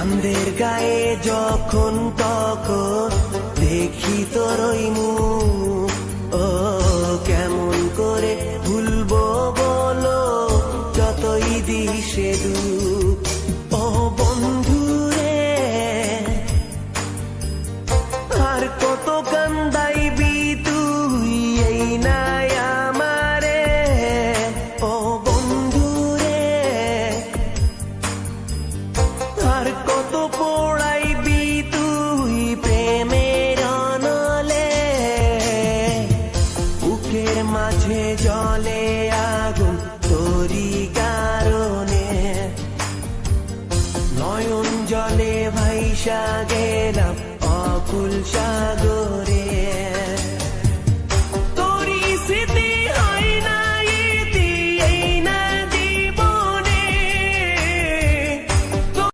চাঁদের গায়ে যখন তখন দেখি তোর ওই মুখ, ও কেমন করে ভুলবো বলো যতই দিশে দুঃখ। ও বন্ধু রে, আর কত কান্দাইবি তুই এই নাই আমারে। ও বন্ধু রে, আর কত পোড়াইবি তুই প্রেমের অনলে। বুকের মাঝে জলে আগুন তোরি কারণে, নয়ন জলে ভাইসা গেলাম অকুল সাগরে।